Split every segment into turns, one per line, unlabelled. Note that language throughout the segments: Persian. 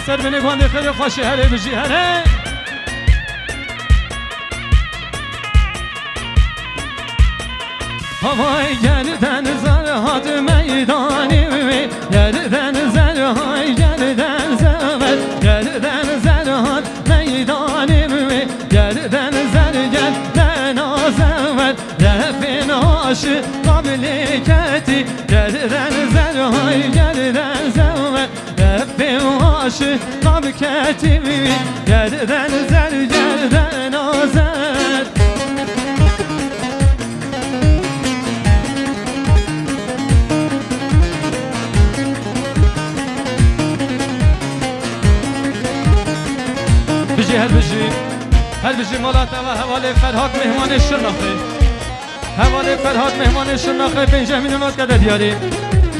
سر بنگوانده خیلی خوشی هره بجی هره هوای گردن زرهات میدانی گردن زرهای گردن زرهات گردن زرهات میدانی گردن زر گردن آزمت رفین عاشق قابل کتی گردن زرهای گردن زرهات رفین عاشق قابل کتی گردن زر گردن آزمت هر بجی مالاتا و حواله فرهاد مهمان شرناخه حواله فرهاد مهمان شرناخه بنجامین اونات کده دیاری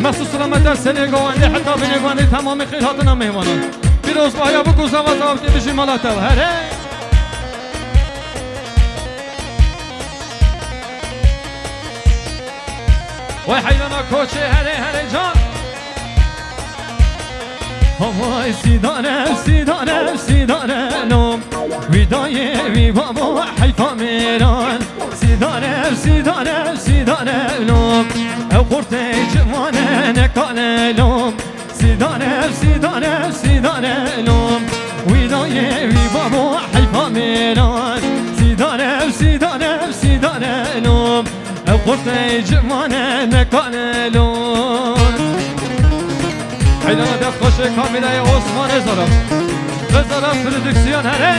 مخصوص سلامت در سلی گوانده حتی بینگوانده تمام خیرهاتنا مهمانان بیروز بایا بگو زواز آب که بجی مالاتا و هره وای حیلانا کوچه هره جان وای سیدانم ویدای بابا حیفا میران سیدانم او خورته جوانه نکالم سیدانم ویدای بابا حیفا میران سیدانم او خورته جوانه نکالم حیلانا دست خوش کامیله عثمان بذارم پرودکسیون هره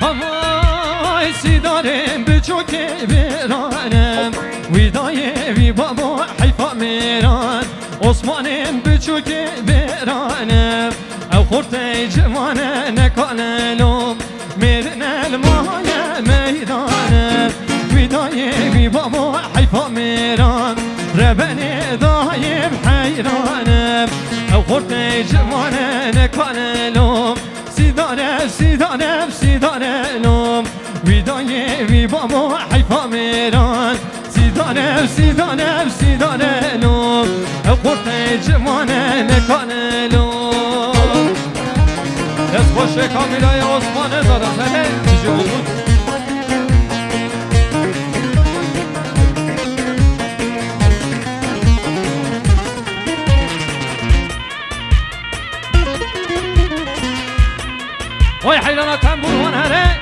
همای سیدارم بچوکه برانم ویدای وی بابا حیفا میران عثمانم بچوکه برانم او خورته جوانه نکالم میرن المای میدانم ویدای وی بابا حیفا میران ربنی دایم حیرانم او خورته جوانه نکالم سیدانم ویدای وی بابا حیفا میران سیدانم او خورته جوانه نکالم دست خوشه کامیلای عثمانه دارم هله چیزی بود وای حیلانا تنبور هره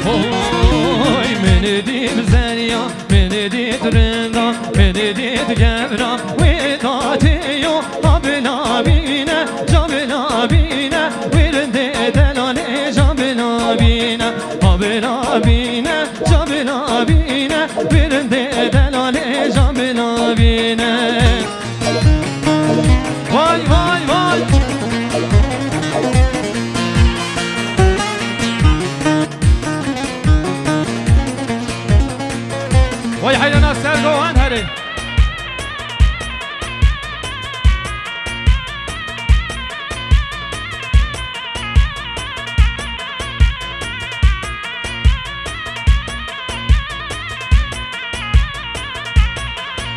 وای من دید زنیا من دید رنگا من دید گبرا ویداتیو آبلا بینه جابلا بینه ویرنده دلانه جابلا بینه آبلا بینه جابلا بینه ویرنده دلانه جابلا بینه وای وای وای وای حیلانا سرگوهن هره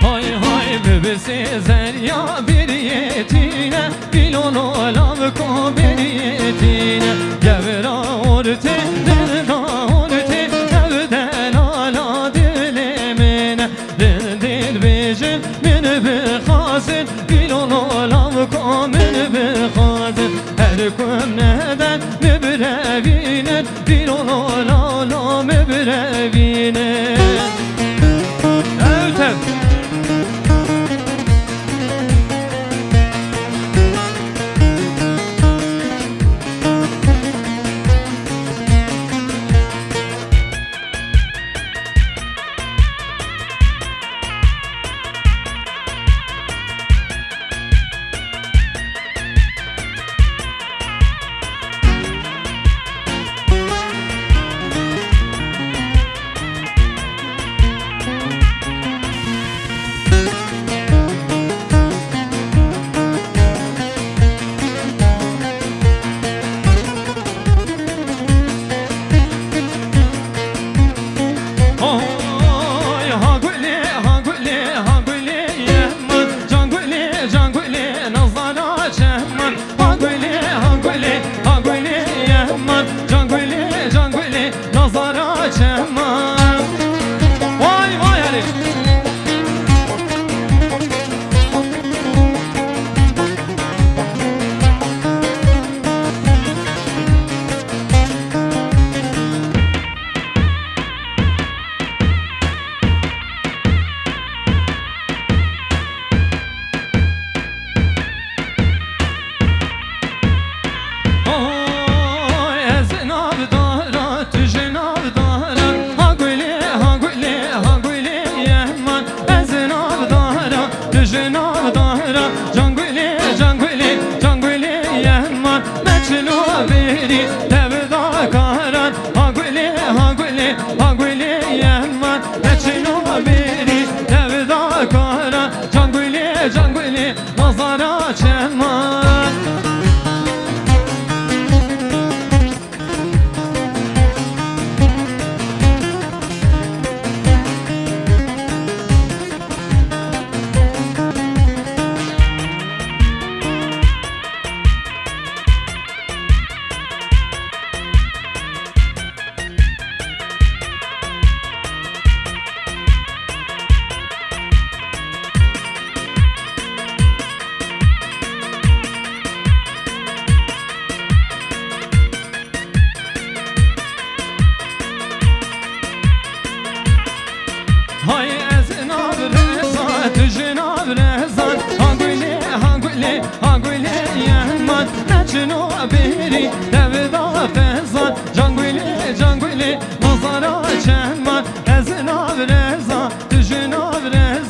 های های ببسی زریا بریتینه بیلونو لام کو بریتینه گبرا اورته دلگا اورته نبدن آلا دل من دل بیجن من بخازن بیلونو لام کو من بخازن هر کم ندن مبروینن بیلونو لالا مبروینن اوتم جان